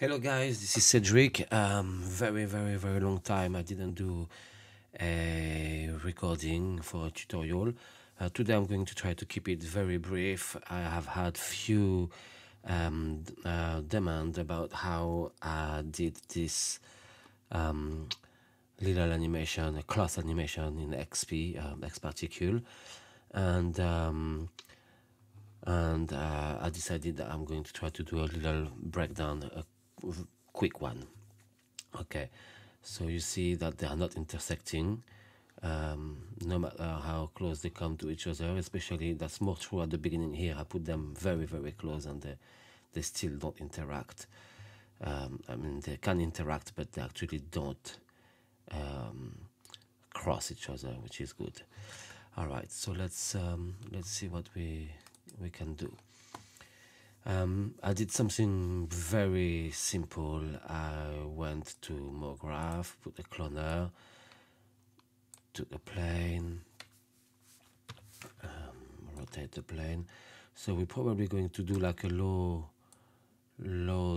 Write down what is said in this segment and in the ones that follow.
Hello guys, this is Cedric. Very long time I didn't do a recording for a tutorial. Today I'm going to try to keep it very brief. I have had few demand about how I did this little animation, a cloth animation in XP, XParticles, and I decided that I'm going to try to do a little breakdown, a quick one. Okay, so you see that they are not intersecting, no matter how close they come to each other. Especially that's more true at the beginning here. I put them very close, and they still don't interact. I mean, they can interact, but they actually don't cross each other, which is good. All right, so let's see what we can do. I did something very simple. I went to MoGraph, put the cloner, took the plane, rotate the plane. So we're probably going to do like a low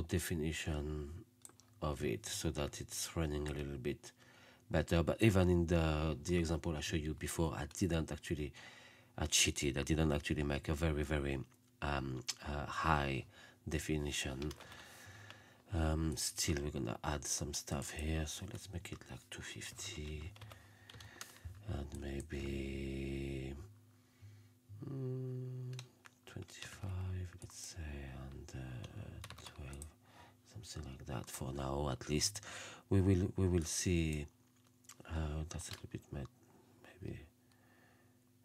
definition of it so that it's running a little bit better. But even in the example I showed you before, I cheated. I didn't actually make a very high definition. Still we're gonna add some stuff here, so let's make it like 250 and maybe 25, let's say, and 12, something like that for now. At least we will see. That's a little bit maybe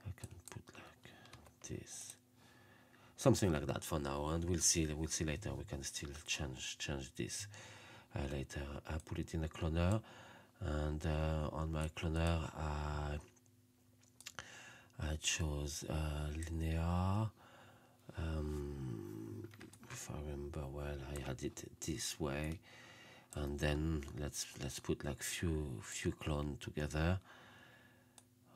I can put like this, something like that for now, and we'll see later. We can still change this later. I put it in a cloner, and on my cloner I chose linear. If I remember well, I had it this way, and then let's put like few clone together,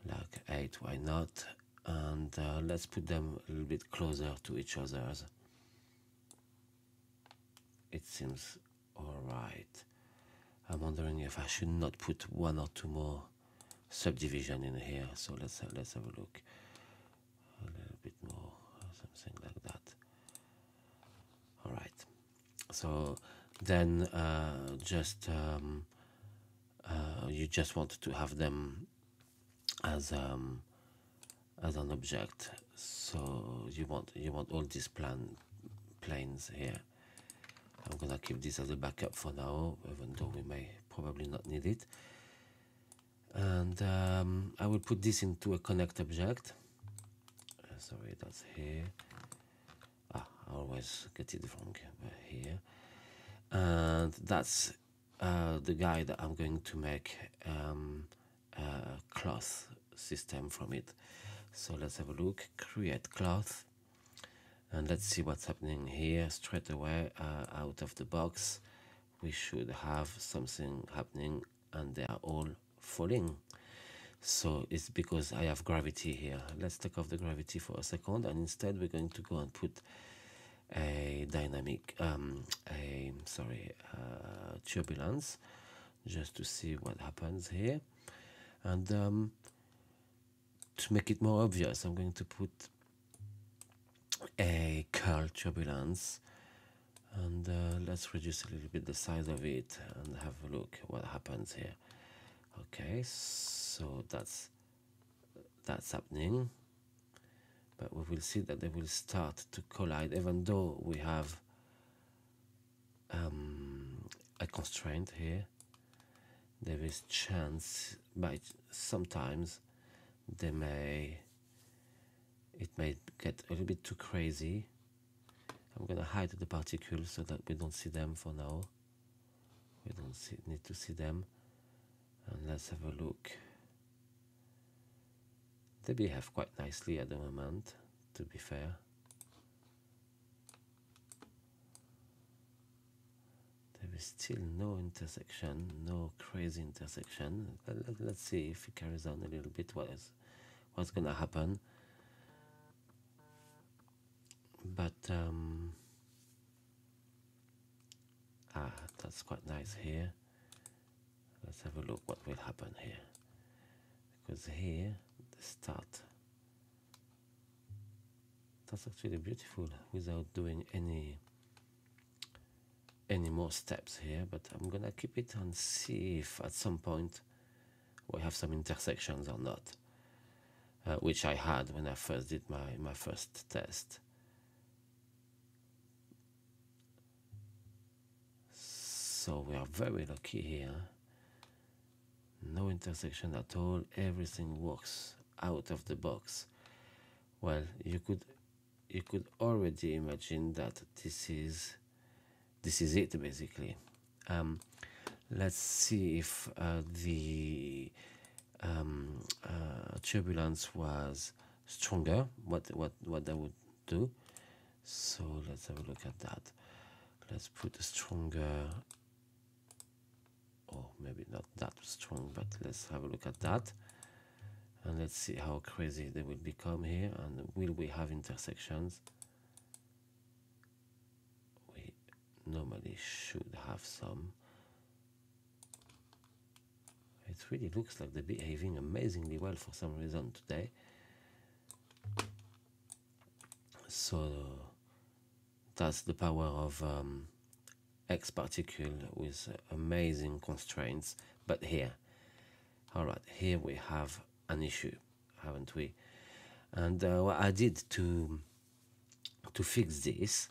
like 8. Why not? And let's put them a little bit closer to each other. It seems all right. I'm wondering if I should not put one or two more subdivision in here. So let's have a look. A little bit more, something like that. All right. So then you just want to have them as an object. So you want all these planes here. I'm gonna keep this as a backup for now, even though we may probably not need it. And I will put this into a connect object. Sorry, that's here. I always get it wrong, but here. And that's the guy that I'm going to make a cloth system from it. So let's have a look. Create cloth, and let's see what's happening here. Straight away, out of the box, we should have something happening, and they are all falling. So it's because I have gravity here. Let's take off the gravity for a second, and instead we're going to go and put a dynamic turbulence, just to see what happens here. And to make it more obvious, I'm going to put a curl turbulence, and let's reduce a little bit the size of it and have a look what happens here. Okay, so that's happening, but we will see that they will start to collide, even though we have a constraint here. There is chance, but sometimes it may get a little bit too crazy. I'm gonna hide the particles so that we don't see them for now. We don't need to see them. And let's have a look. They behave quite nicely at the moment, to be fair. There is still no intersection, no crazy intersection. Let's see if it carries on a little bit what's gonna happen. But That's quite nice here. Let's have a look what will happen here, because here the start, that's actually beautiful without doing any more steps here. But I'm gonna keep it and see if at some point we have some intersections or not, which I had when I first did my first test. So we are very lucky here. No intersection at all. Everything works out of the box. Well, you could already imagine that this is it basically. Let's see if the turbulence was stronger. What that would do. So let's have a look at that. Let's put a stronger, or maybe not that strong, but let's have a look at that, and let's see how crazy they will become here. And will we have intersections? We normally should have some. It really looks like they're behaving amazingly well for some reason today. So that's the power of XParticle with amazing constraints. But here, all right, here we have an issue, haven't we? And what I did to fix this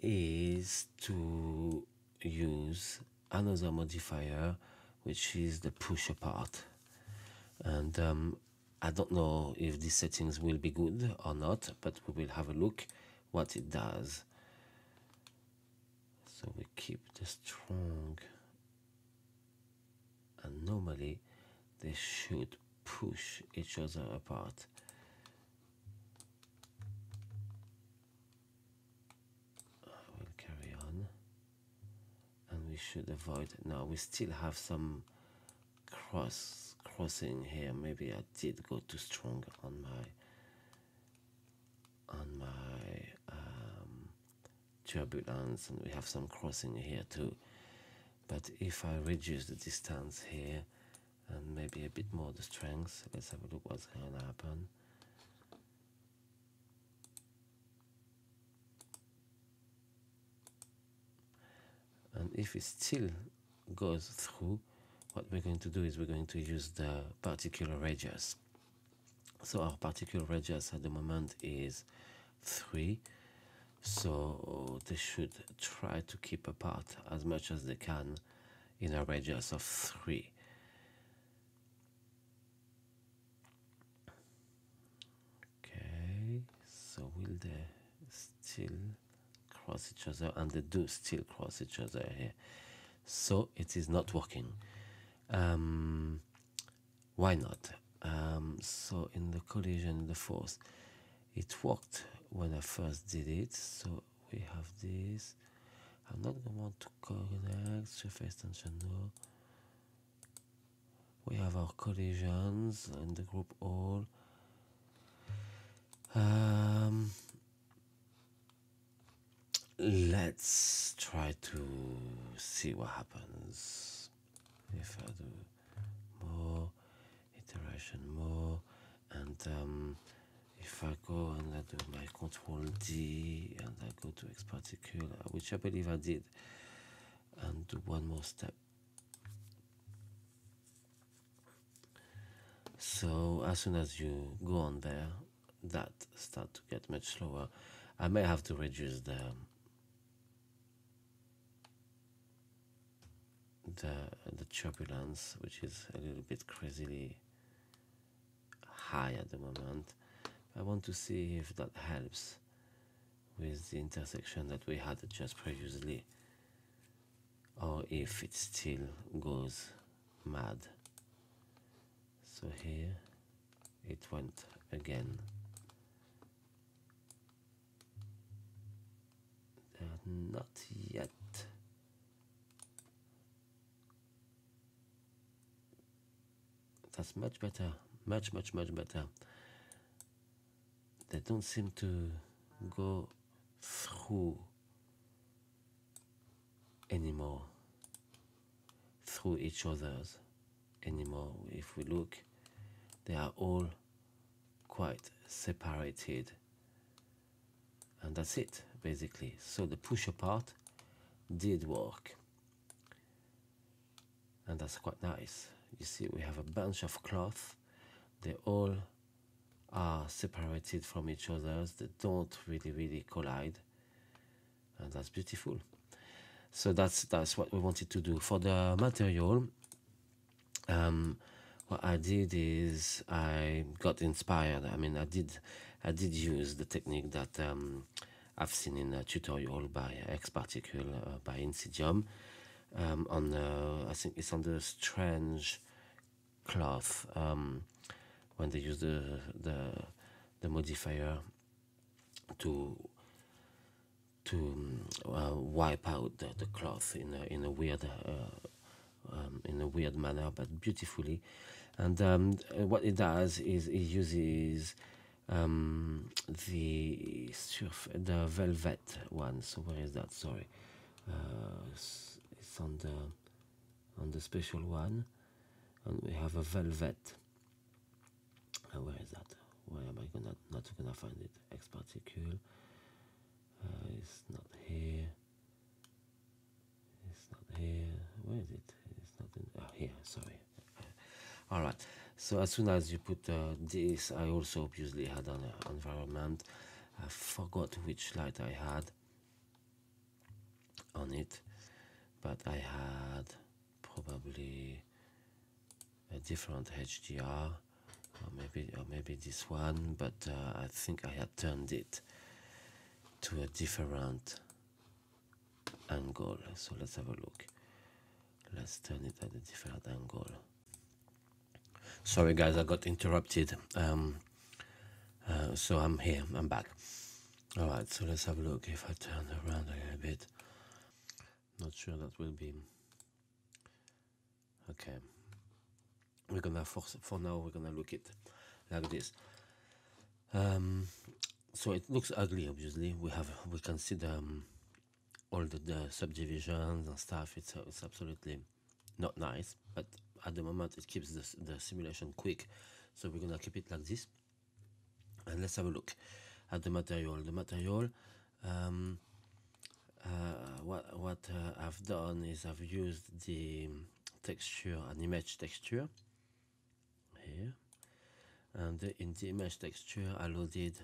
is to use another modifier, which is the push apart. And I don't know if these settings will be good or not, but we will have a look what it does. So we keep the strong, and normally they should push each other apart. I will carry on, and we should avoid. Now we still have some crossing here. Maybe I did go too strong on my turbulence, and we have some crossing here too. But if I reduce the distance here and maybe a bit more the strength, let's have a look what's going to happen. And if it still goes through, what we're going to do is we're going to use the particular radius. So our particular radius at the moment is 3. So they should try to keep apart as much as they can in a radius of 3. Okay, so will they still cross each other? And they do still cross each other here. So it is not working. Why not? So in the collision, the force, it worked when I first did it. So we have this. I'm not going to want to connect surface tension, no. We have our collisions in the group all. Let's try to see what happens if I do more iteration, more, and if I go and I do my Control D and I go to XParticle, which I believe I did, and do one more step. So as soon as you go on there, that start to get much slower. I may have to reduce the turbulence, which is a little bit crazily high at the moment. I want to see if that helps with the intersection that we had just previously, or if it still goes mad. So here it went again. Not yet. That's much better, much better. They don't seem to go through anymore through each other's anymore. If we look, they are all quite separated, and that's it basically. So the push apart did work, and that's quite nice. You see, we have a bunch of cloth, they all are separated from each other, they don't really collide, and that's beautiful. So that's what we wanted to do. For the material, what I did is I got inspired. I mean, I did use the technique that I've seen in a tutorial by XParticles by Insidium, on I think it's on the strange cloth, when they use the modifier to wipe out the cloth in a weird manner, but beautifully. And what it does is it uses the velvet one. So where is that? Sorry, it's on the special one, and we have a velvet. Where is that? Where am I not gonna find it? XParticles. It's not here. It's not here. Where is it? It's not in. Oh, here. Sorry. All right. So as soon as you put this, I also obviously had an environment. I forgot which light I had on it, but I had probably a different HDR, or maybe this one. But I think I had turned it to a different angle. So let's have a look. Let's turn it at a different angle. Sorry guys, I got interrupted. So I'm here, I'm back. Alright, so let's have a look. If I turn around a little bit, not sure that will be okay. We're gonna for now we're gonna look it like this. So it looks ugly. Obviously, we can see all the subdivisions and stuff. It's absolutely not nice, but at the moment it keeps the simulation quick, so we're gonna keep it like this. And let's have a look at the material. What I've done is I've used the texture, an image texture here, and in the image texture I loaded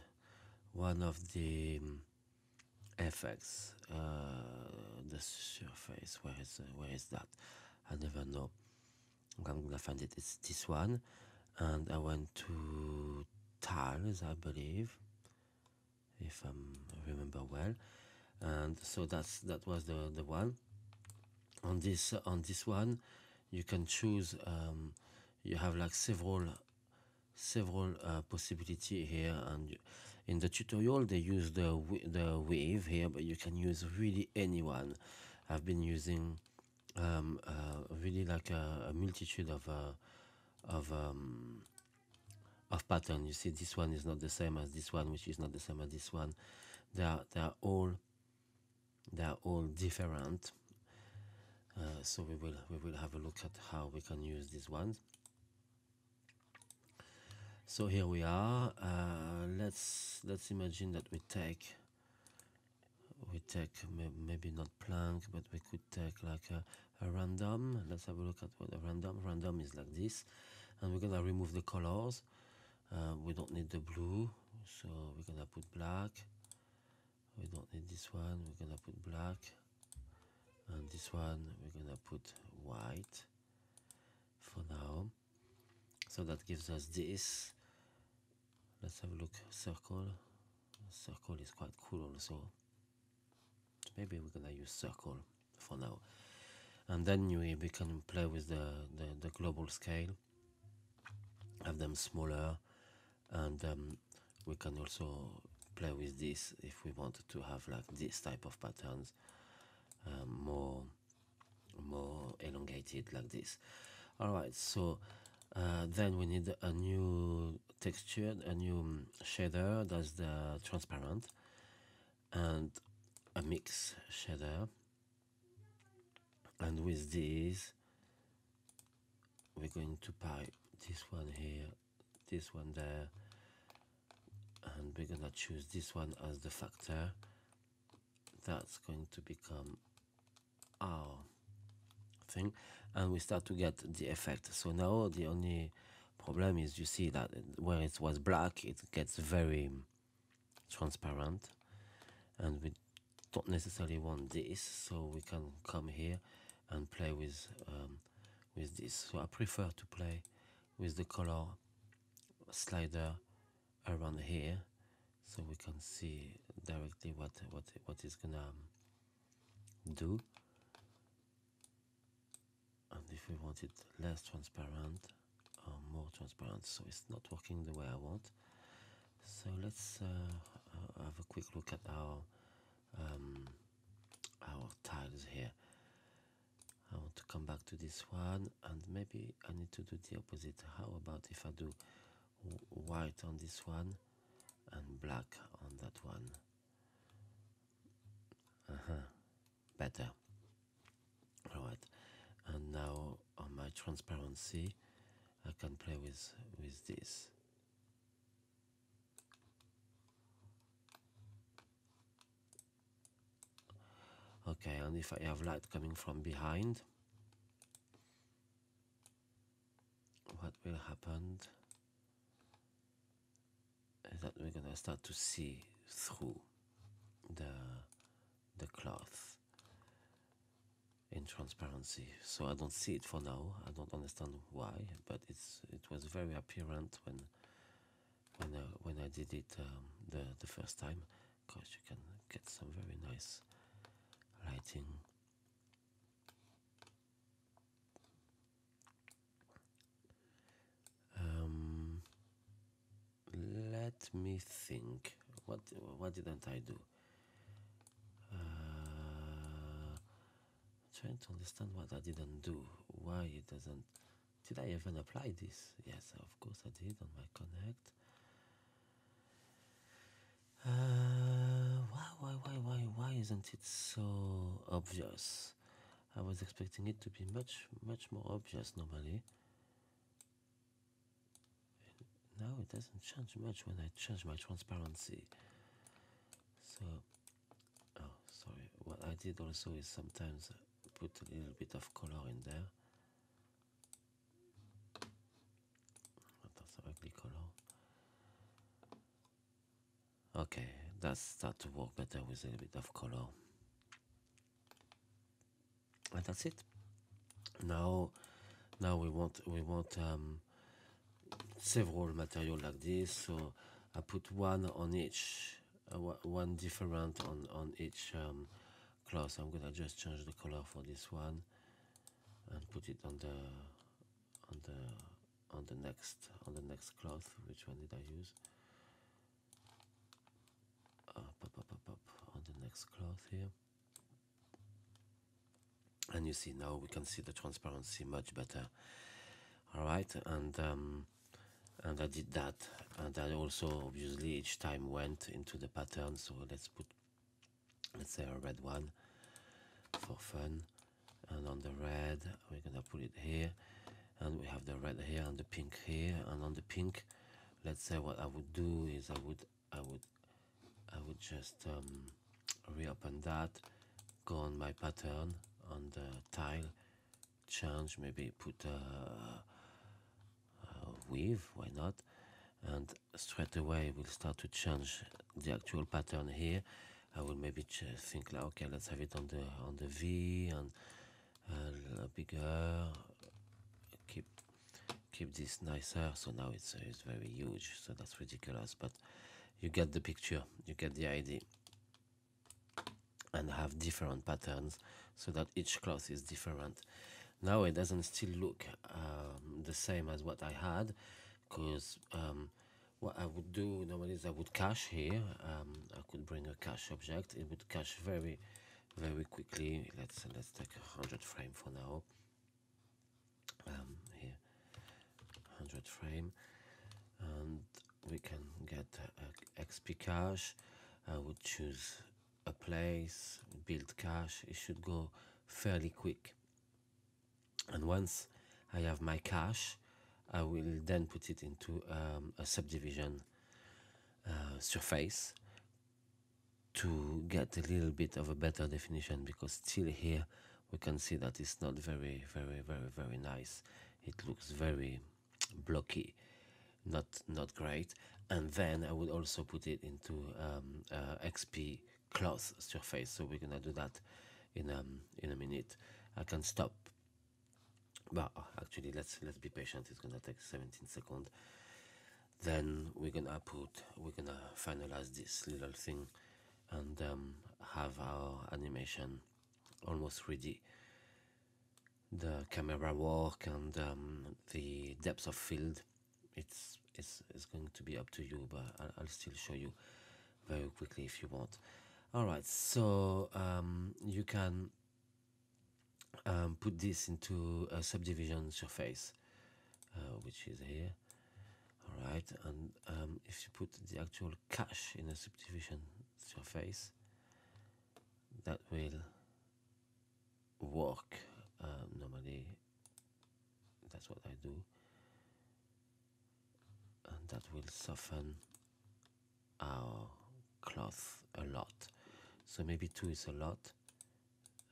one of the effects, the surface. Where is that? I never know. I'm gonna find it. It's this one, and I went to tiles, I believe, if I remember well, and so that was the one. On this one, you can choose. You have like several possibility here, and in the tutorial they use the wave here, but you can use really anyone. I've been using really like a multitude of pattern. You see, this one is not the same as this one, which is not the same as this one. They are all different. So we will have a look at how we can use these ones. So here we are. Let's imagine that we take maybe not plank, but we could take like a random. Let's have a look at what a random is like this, and we're gonna remove the colors. We don't need the blue, so we're gonna put black. We don't need this one, we're gonna put black, and this one we're gonna put white for now. So that gives us this. Let's have a look. Circle is quite cool also. Maybe we're gonna use circle for now, and then we can play with the global scale, have them smaller, and we can also play with this if we wanted to have like this type of patterns, more elongated like this. All right, so then we need a new texture, a new shader. That's the transparent, and a mix shader. And with this, we're going to pipe this one here, this one there, and we're gonna choose this one as the factor. That's going to become our thing, and we start to get the effect. So now the only problem is, you see that where it was black, it gets very transparent, and we don't necessarily want this, so we can come here and play with this. So I prefer to play with the color slider around here, so we can see directly what is gonna do. And if we want it less transparent or more transparent, so it's not working the way I want. So let's have a quick look at our tiles here. I want to come back to this one, and maybe I need to do the opposite. How about if I do white on this one and black on that one? Better. Alright, and now on my transparency I can play with this. Okay, and if I have light coming from behind, what will happen is that we're gonna start to see through the cloth in transparency. So I don't see it for now. I don't understand why, but it was very apparent when I did it the first time. Because you can get some very nice lighting. Let me think. What didn't I do? Trying to understand what I didn't do. Why it doesn't. Did I even apply this? Yes, of course I did on my Connect. Why isn't it so obvious? I was expecting it to be much more obvious normally. Now it doesn't change much when I change my transparency. So, oh, sorry. What I did also is sometimes put a little bit of color in there. That's an ugly color. Okay, that's start to work better with a little bit of color. And that's it. Now we want several material like this, so I put one on each, one different on each cloth. I'm gonna just change the color for this one and put it on the next cloth. Which one did I use? On the next cloth here. And you see, now we can see the transparency much better. All right, and I did that, and I also obviously each time went into the pattern. So let's say a red one for fun, and on the red we're gonna put it here, and we have the red here and the pink here. And on the pink, let's say what I would do is I would just reopen that, go on my pattern on the tile, change, maybe put a weave, why not, and straight away we'll start to change the actual pattern here. I will maybe think like, okay, let's have it on the V, and a little bigger, keep this nicer. So now it's very huge, so that's ridiculous, but you get the picture, you get the idea. And have different patterns so that each cloth is different. Now it doesn't still look the same as what I had, because what I would do normally is I would cache here. I could bring a cache object. It would cache very quickly. Let's take 100 frame for now. Here, 100 frame, and we can get XP cache. I would choose a place, build cache. It should go fairly quick. And once I have my cache, I will then put it into a subdivision surface to get a little bit of a better definition, because still here we can see that it's not very nice. It looks very blocky, not great. And then I would also put it into XP cloth surface. So we're gonna do that in a minute. I can stop, but actually let's be patient. It's gonna take 17 seconds. Then we're gonna finalize this little thing and have our animation almost ready. The camera work and the depth of field, it's going to be up to you, but I'll still show you very quickly if you want. All right, so you can put this into a subdivision surface, which is here. All right, and if you put the actual cache in a subdivision surface, that will work. Normally that's what I do, and that will soften our cloth a lot. So maybe 2 is a lot.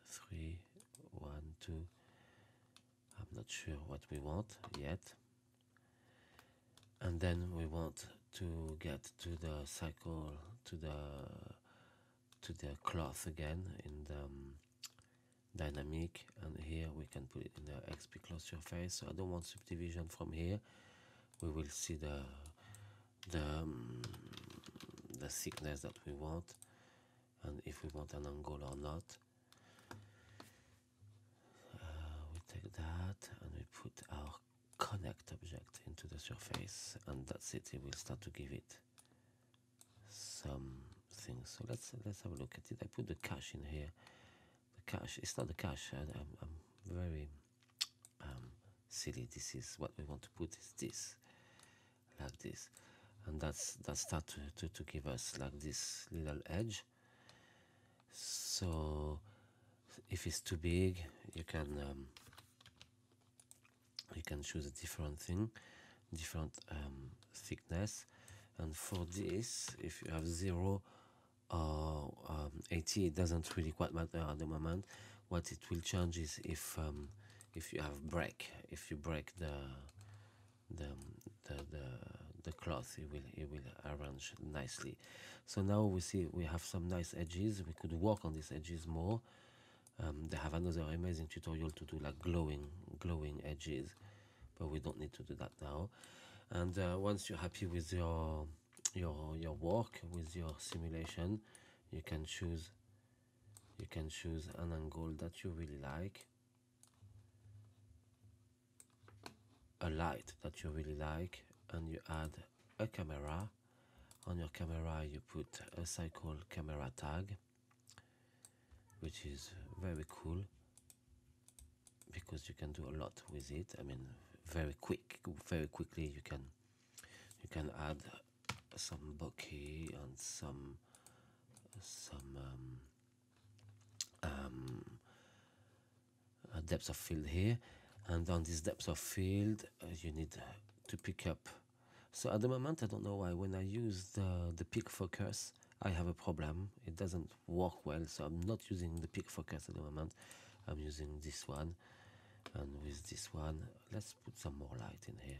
3, 1, 2. I'm not sure what we want yet. And then we want to get to the cycle, to the cloth again in the dynamic, and here we can put it in the XP cloth surface. So I don't want subdivision from here. We will see the thickness that we want, and if we want an angle or not. We take that and we put our connect object into the surface, and that's it. It will start to give it some things. So let's have a look at it. I put the cache in here. The cache, it's not the cache. I'm very silly. This is what we want to put, is this, like this, and that start to give us like this little edge. So if it's too big, you can choose a different thing, different thickness. And for this, if you have 0 or 80, it doesn't really quite matter at the moment. What it will change is if you have break, if you break the cloth, it will arrange nicely. So now we see we have some nice edges. We could work on these edges more. They have another amazing tutorial to do like glowing edges, but we don't need to do that now. And once you're happy with your work, with your simulation, you can choose an angle that you really like, a light that you really like, and you add a camera. On your camera you put a cycle camera tag, which is very cool because you can do a lot with it. I mean, very quickly you can add some bokeh and some depth of field here. And on this depth of field you need to pick up. So at the moment I don't know why when I use the peak focus I have a problem. It doesn't work well, so I'm not using the peak focus at the moment. I'm using this one, and with this one let's put some more light in here.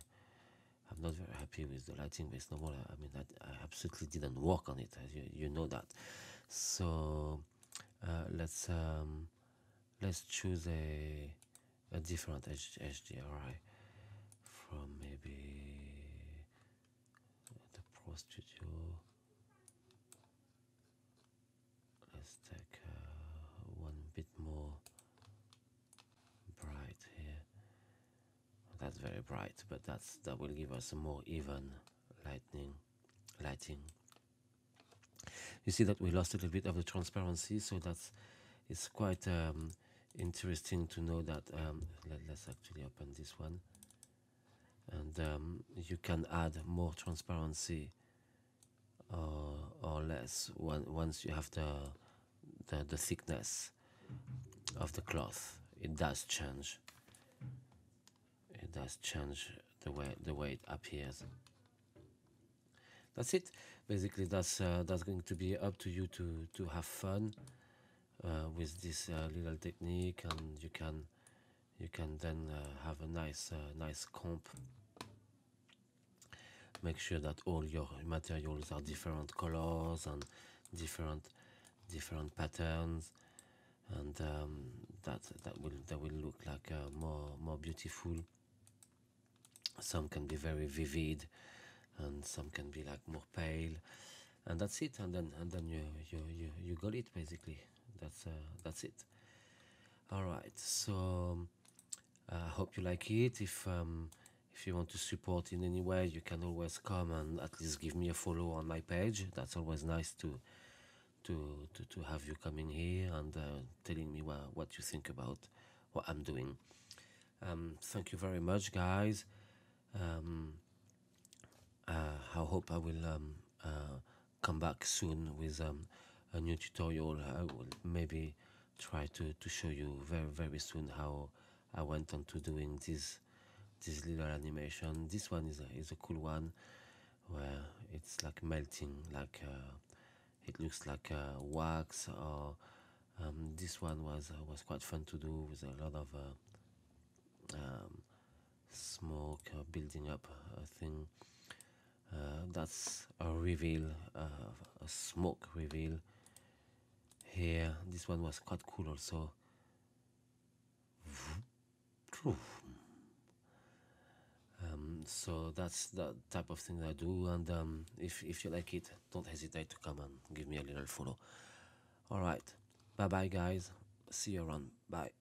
I'm not very happy with the lighting, but it's normal. I mean, I absolutely didn't work on it, as you know that. So let's choose a different HDRI from maybe the Pro Studio. Let's take one bit more bright here. That's very bright, but that will give us a more even lighting. You see that we lost a little bit of the transparency, so it's quite interesting to know that. Let's actually open this one, and you can add more transparency or less once you have the thickness of the cloth. It does change. it does change the way it appears. That's it. Basically, that's going to be up to you to have fun with this little technique, and you can then have a nice comp. Make sure that all your materials are different colors and different patterns, and that will look like more beautiful. Some can be very vivid, and some can be like more pale, and that's it. And then you got it basically. That's it. All right. So I hope you like it. If you want to support in any way, you can always come and at least give me a follow on my page. That's always nice to have you coming here and telling me what you think about what I'm doing. Thank you very much, guys. I hope I will come back soon with a new tutorial. I will maybe try to show you very soon how I went on to doing this little animation. This one is a cool one where it's like melting, like it looks like wax. Or this one was quite fun to do with a lot of smoke building up a thing. That's a reveal, a smoke reveal here. This one was quite cool also. So that's the type of thing I do, and if you like it, don't hesitate to come and give me a little follow. All right, bye bye guys. See you around. Bye.